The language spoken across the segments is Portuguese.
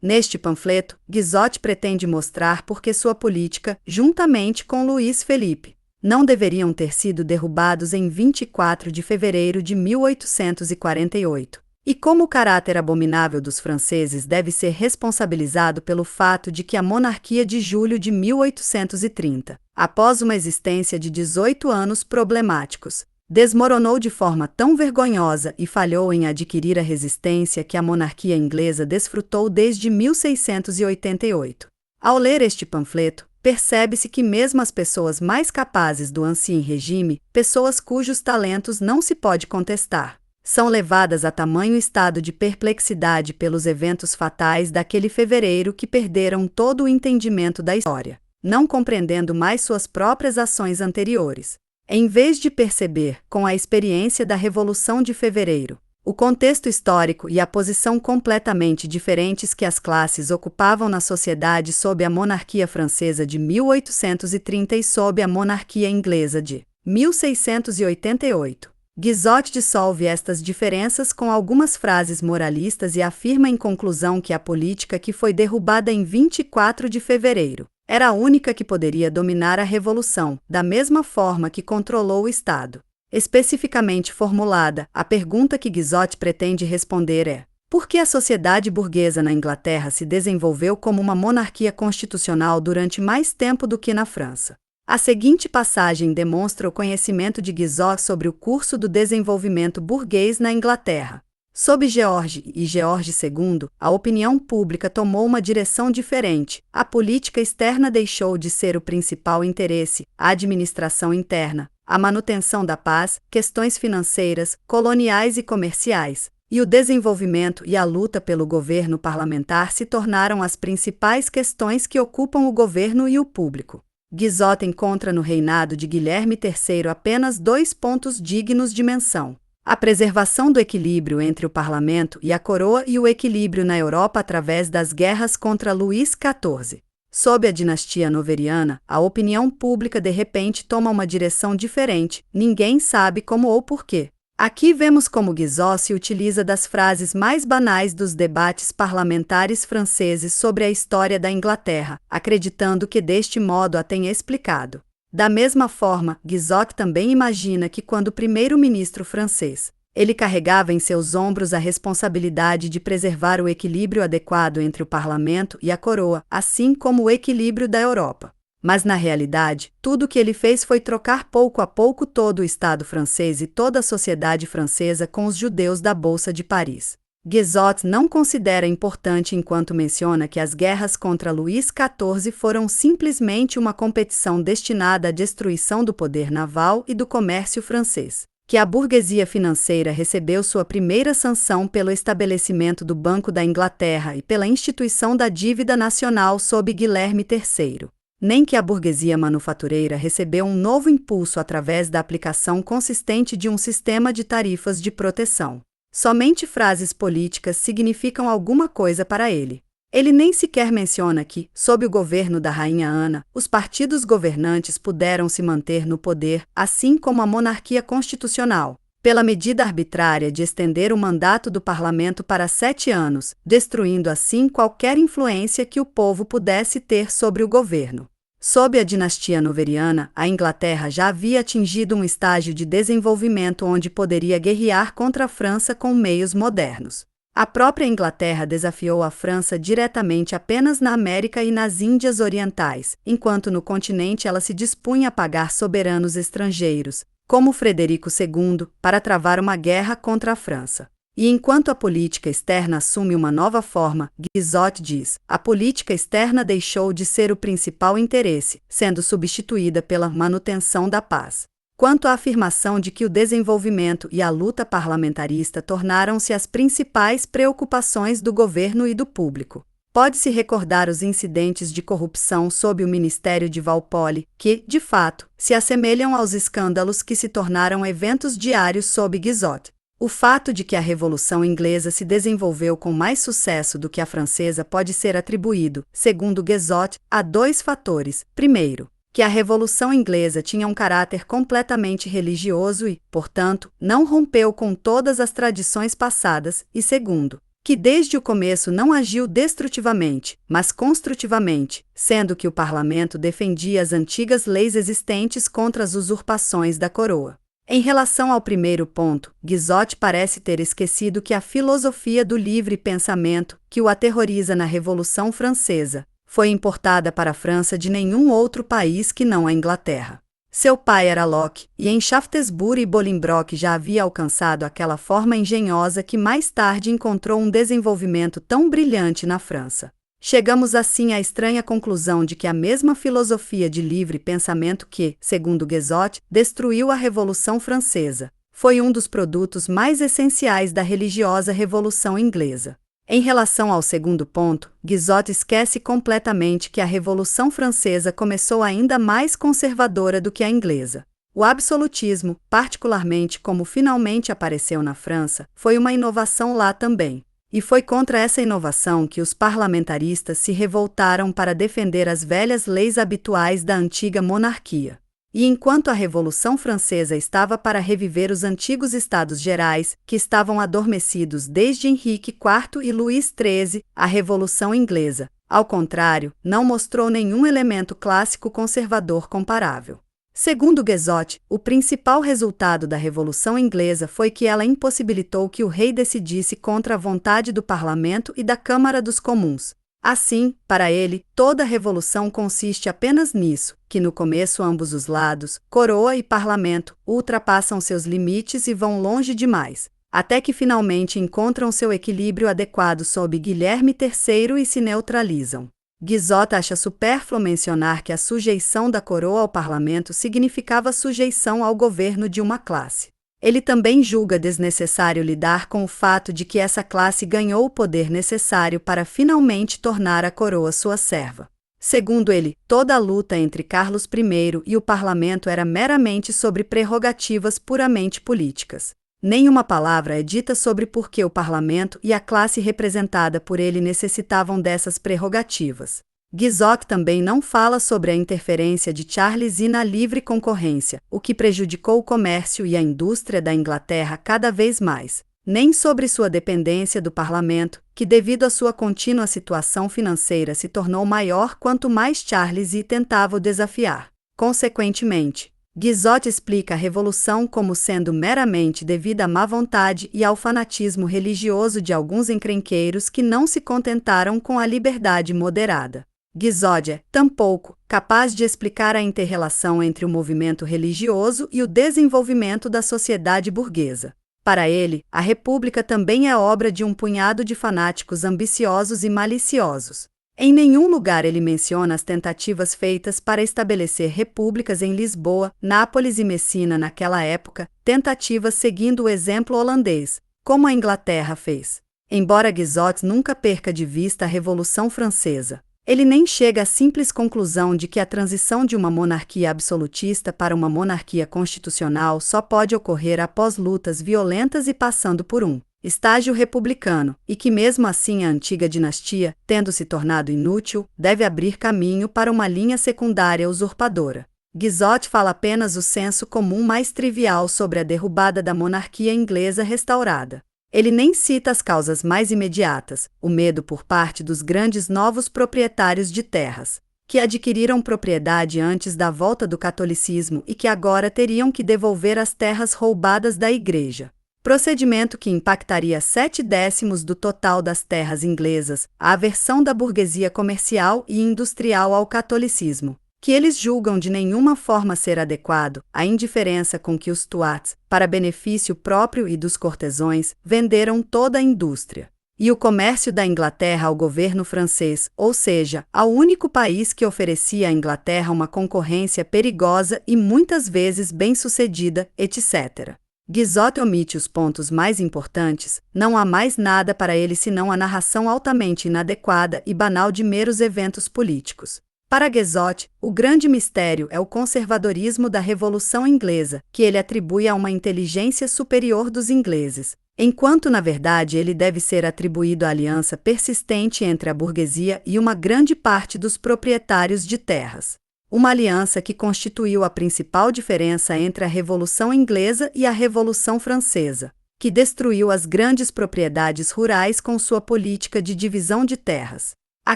Neste panfleto, Guizot pretende mostrar por que sua política, juntamente com Luís Felipe, não deveriam ter sido derrubados em 24 de fevereiro de 1848, e como o caráter abominável dos franceses deve ser responsabilizado pelo fato de que a monarquia de julho de 1830, após uma existência de 18 anos problemáticos, desmoronou de forma tão vergonhosa e falhou em adquirir a resistência que a monarquia inglesa desfrutou desde 1688. Ao ler este panfleto, percebe-se que mesmo as pessoas mais capazes do ancien regime, pessoas cujos talentos não se pode contestar, são levadas a tamanho estado de perplexidade pelos eventos fatais daquele fevereiro que perderam todo o entendimento da história, não compreendendo mais suas próprias ações anteriores. Em vez de perceber, com a experiência da Revolução de Fevereiro, o contexto histórico e a posição completamente diferentes que as classes ocupavam na sociedade sob a monarquia francesa de 1830 e sob a monarquia inglesa de 1688, Guizot dissolve estas diferenças com algumas frases moralistas e afirma em conclusão que a política que foi derrubada em 24 de fevereiro era a única que poderia dominar a Revolução, da mesma forma que controlou o Estado. Especificamente formulada, a pergunta que Guizot pretende responder é: por que a sociedade burguesa na Inglaterra se desenvolveu como uma monarquia constitucional durante mais tempo do que na França? A seguinte passagem demonstra o conhecimento de Guizot sobre o curso do desenvolvimento burguês na Inglaterra. Sob George e George II, a opinião pública tomou uma direção diferente. A política externa deixou de ser o principal interesse, a administração interna, a manutenção da paz, questões financeiras, coloniais e comerciais, e o desenvolvimento e a luta pelo governo parlamentar se tornaram as principais questões que ocupam o governo e o público. Guizot encontra no reinado de Guilherme III apenas 2 pontos dignos de menção: a preservação do equilíbrio entre o parlamento e a coroa e o equilíbrio na Europa através das guerras contra Luís XIV. Sob a dinastia noveriana, a opinião pública de repente toma uma direção diferente, ninguém sabe como ou porquê. Aqui vemos como Guizot se utiliza das frases mais banais dos debates parlamentares franceses sobre a história da Inglaterra, acreditando que deste modo a tenha explicado. Da mesma forma, Guizot também imagina que quando o primeiro-ministro francês, ele carregava em seus ombros a responsabilidade de preservar o equilíbrio adequado entre o parlamento e a coroa, assim como o equilíbrio da Europa. Mas na realidade, tudo o que ele fez foi trocar pouco a pouco todo o Estado francês e toda a sociedade francesa com os judeus da Bolsa de Paris. Guizot não considera importante enquanto menciona que as guerras contra Luís XIV foram simplesmente uma competição destinada à destruição do poder naval e do comércio francês, que a burguesia financeira recebeu sua primeira sanção pelo estabelecimento do Banco da Inglaterra e pela instituição da dívida nacional sob Guilherme III. Nem que a burguesia manufatureira recebeu um novo impulso através da aplicação consistente de um sistema de tarifas de proteção. Somente frases políticas significam alguma coisa para ele. Ele nem sequer menciona que, sob o governo da Rainha Ana, os partidos governantes puderam se manter no poder, assim como a monarquia constitucional, pela medida arbitrária de estender o mandato do parlamento para 7 anos, destruindo assim qualquer influência que o povo pudesse ter sobre o governo. Sob a dinastia noveriana, a Inglaterra já havia atingido um estágio de desenvolvimento onde poderia guerrear contra a França com meios modernos. A própria Inglaterra desafiou a França diretamente apenas na América e nas Índias Orientais, enquanto no continente ela se dispunha a pagar soberanos estrangeiros, como Frederico II, para travar uma guerra contra a França. E enquanto a política externa assume uma nova forma, Guizot diz, a política externa deixou de ser o principal interesse, sendo substituída pela manutenção da paz. Quanto à afirmação de que o desenvolvimento e a luta parlamentarista tornaram-se as principais preocupações do governo e do público, pode-se recordar os incidentes de corrupção sob o Ministério de Walpole, que, de fato, se assemelham aos escândalos que se tornaram eventos diários sob Guizot. O fato de que a Revolução Inglesa se desenvolveu com mais sucesso do que a francesa pode ser atribuído, segundo Guizot, a 2 fatores. Primeiro, que a Revolução Inglesa tinha um caráter completamente religioso e, portanto, não rompeu com todas as tradições passadas, e segundo, que desde o começo não agiu destrutivamente, mas construtivamente, sendo que o parlamento defendia as antigas leis existentes contra as usurpações da coroa. Em relação ao primeiro ponto, Guizot parece ter esquecido que a filosofia do livre pensamento, que o aterroriza na Revolução Francesa, foi importada para a França de nenhum outro país que não a Inglaterra. Seu pai era Locke, e em Shaftesbury Bolingbroke já havia alcançado aquela forma engenhosa que mais tarde encontrou um desenvolvimento tão brilhante na França. Chegamos assim à estranha conclusão de que a mesma filosofia de livre pensamento que, segundo Guizot, destruiu a Revolução Francesa, foi um dos produtos mais essenciais da religiosa Revolução Inglesa. Em relação ao segundo ponto, Guizot esquece completamente que a Revolução Francesa começou ainda mais conservadora do que a inglesa. O absolutismo, particularmente como finalmente apareceu na França, foi uma inovação lá também. E foi contra essa inovação que os parlamentaristas se revoltaram para defender as velhas leis habituais da antiga monarquia. E enquanto a Revolução Francesa estava para reviver os antigos Estados Gerais, que estavam adormecidos desde Henrique IV e Luís XIII, a Revolução Inglesa, ao contrário, não mostrou nenhum elemento clássico conservador comparável. Segundo Guizot, o principal resultado da Revolução Inglesa foi que ela impossibilitou que o rei decidisse contra a vontade do parlamento e da Câmara dos Comuns. Assim, para ele, toda revolução consiste apenas nisso, que no começo ambos os lados, coroa e parlamento, ultrapassam seus limites e vão longe demais, até que finalmente encontram seu equilíbrio adequado sob Guilherme III e se neutralizam. Guizot acha supérfluo mencionar que a sujeição da coroa ao parlamento significava sujeição ao governo de uma classe. Ele também julga desnecessário lidar com o fato de que essa classe ganhou o poder necessário para finalmente tornar a coroa sua serva. Segundo ele, toda a luta entre Carlos I e o parlamento era meramente sobre prerrogativas puramente políticas. Nenhuma palavra é dita sobre por que o parlamento e a classe representada por ele necessitavam dessas prerrogativas. Guizot também não fala sobre a interferência de Charles I na livre concorrência, o que prejudicou o comércio e a indústria da Inglaterra cada vez mais, nem sobre sua dependência do parlamento, que devido à sua contínua situação financeira se tornou maior quanto mais Charles I tentava o desafiar. Consequentemente, Guizot explica a revolução como sendo meramente devida à má vontade e ao fanatismo religioso de alguns encrenqueiros que não se contentaram com a liberdade moderada. Guizot é, tampouco, capaz de explicar a inter-relação entre o movimento religioso e o desenvolvimento da sociedade burguesa. Para ele, a república também é obra de um punhado de fanáticos ambiciosos e maliciosos. Em nenhum lugar ele menciona as tentativas feitas para estabelecer repúblicas em Lisboa, Nápoles e Messina naquela época, tentativas seguindo o exemplo holandês, como a Inglaterra fez. Embora Guizot nunca perca de vista a Revolução Francesa, ele nem chega à simples conclusão de que a transição de uma monarquia absolutista para uma monarquia constitucional só pode ocorrer após lutas violentas e passando por um estágio republicano, e que mesmo assim a antiga dinastia, tendo se tornado inútil, deve abrir caminho para uma linha secundária usurpadora. Guizot fala apenas o senso comum mais trivial sobre a derrubada da monarquia inglesa restaurada. Ele nem cita as causas mais imediatas, o medo por parte dos grandes novos proprietários de terras, que adquiriram propriedade antes da volta do catolicismo e que agora teriam que devolver as terras roubadas da igreja. Procedimento que impactaria 7/10 do total das terras inglesas, a aversão da burguesia comercial e industrial ao catolicismo, que eles julgam de nenhuma forma ser adequado, a indiferença com que os Stuarts, para benefício próprio e dos cortesões, venderam toda a indústria. E o comércio da Inglaterra ao governo francês, ou seja, ao único país que oferecia à Inglaterra uma concorrência perigosa e muitas vezes bem-sucedida, etc. Guizot omite os pontos mais importantes, não há mais nada para ele senão a narração altamente inadequada e banal de meros eventos políticos. Para Guizot, o grande mistério é o conservadorismo da Revolução Inglesa, que ele atribui a uma inteligência superior dos ingleses, enquanto na verdade ele deve ser atribuído à aliança persistente entre a burguesia e uma grande parte dos proprietários de terras. Uma aliança que constituiu a principal diferença entre a Revolução Inglesa e a Revolução Francesa. que destruiu as grandes propriedades rurais com sua política de divisão de terras. A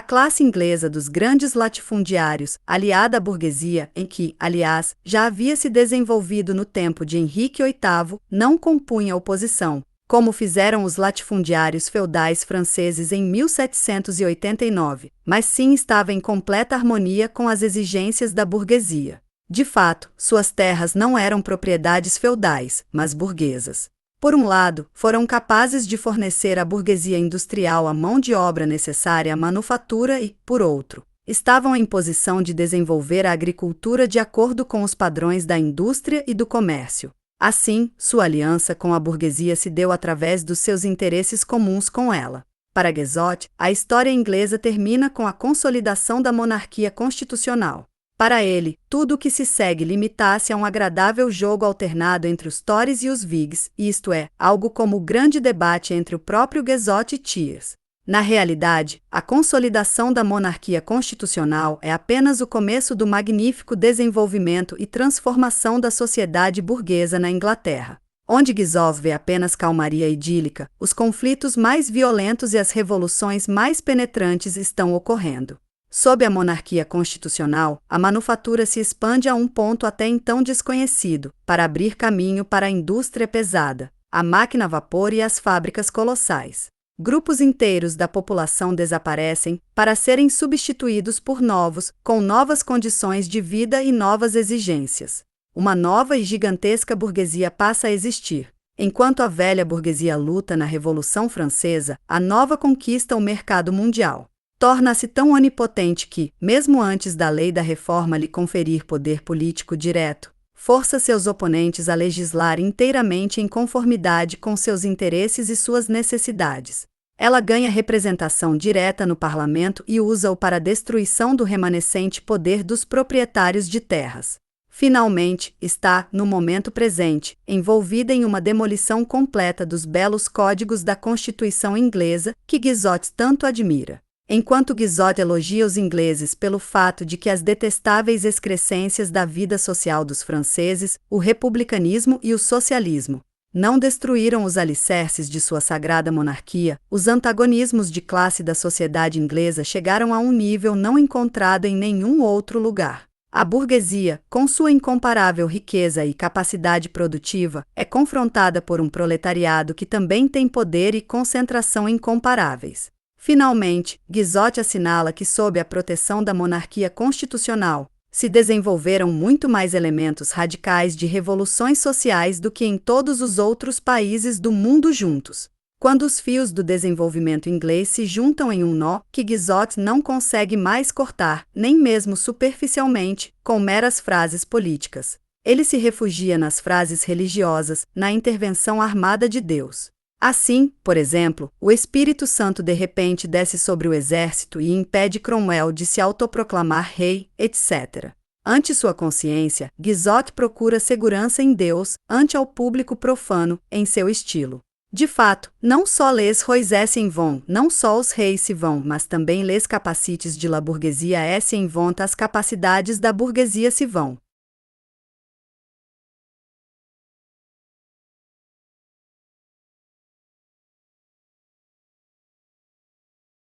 classe inglesa dos grandes latifundiários, aliada à burguesia, em que, aliás, já havia se desenvolvido no tempo de Henrique VIII, não compunha oposição, como fizeram os latifundiários feudais franceses em 1789, mas sim estava em completa harmonia com as exigências da burguesia. De fato, suas terras não eram propriedades feudais, mas burguesas. Por um lado, foram capazes de fornecer à burguesia industrial a mão de obra necessária à manufatura e, por outro, estavam em posição de desenvolver a agricultura de acordo com os padrões da indústria e do comércio. Assim, sua aliança com a burguesia se deu através dos seus interesses comuns com ela. Para Guizot, a história inglesa termina com a consolidação da monarquia constitucional. Para ele, tudo o que se segue limita-se a um agradável jogo alternado entre os Tories e os Whigs, isto é, algo como o grande debate entre o próprio Guizot e Thiers. Na realidade, a consolidação da monarquia constitucional é apenas o começo do magnífico desenvolvimento e transformação da sociedade burguesa na Inglaterra. Onde Guizot vê apenas calmaria idílica, os conflitos mais violentos e as revoluções mais penetrantes estão ocorrendo. Sob a monarquia constitucional, a manufatura se expande a um ponto até então desconhecido, para abrir caminho para a indústria pesada, a máquina a vapor e as fábricas colossais. Grupos inteiros da população desaparecem para serem substituídos por novos, com novas condições de vida e novas exigências. Uma nova e gigantesca burguesia passa a existir. Enquanto a velha burguesia luta na Revolução Francesa, a nova conquista o mercado mundial. Torna-se tão onipotente que, mesmo antes da lei da reforma lhe conferir poder político direto, força seus oponentes a legislar inteiramente em conformidade com seus interesses e suas necessidades. Ela ganha representação direta no parlamento e usa-o para a destruição do remanescente poder dos proprietários de terras. Finalmente, está, no momento presente, envolvida em uma demolição completa dos belos códigos da Constituição inglesa que Guizot tanto admira. Enquanto Guizot elogia os ingleses pelo fato de que as detestáveis excrescências da vida social dos franceses, o republicanismo e o socialismo, não destruíram os alicerces de sua sagrada monarquia, os antagonismos de classe da sociedade inglesa chegaram a um nível não encontrado em nenhum outro lugar. A burguesia, com sua incomparável riqueza e capacidade produtiva, é confrontada por um proletariado que também tem poder e concentração incomparáveis. Finalmente, Guizot assinala que, sob a proteção da monarquia constitucional, se desenvolveram muito mais elementos radicais de revoluções sociais do que em todos os outros países do mundo juntos. Quando os fios do desenvolvimento inglês se juntam em um nó que Guizot não consegue mais cortar, nem mesmo superficialmente, com meras frases políticas. Ele se refugia nas frases religiosas, na intervenção armada de Deus. Assim, por exemplo, o Espírito Santo de repente desce sobre o exército e impede Cromwell de se autoproclamar rei, etc. Ante sua consciência, Guizot procura segurança em Deus, ante ao público profano, em seu estilo. De fato, não só les rois s'en vont, não só os reis se vão, mas também les capacites de la bourgeoisie s'en vont, as capacidades da burguesia se vão.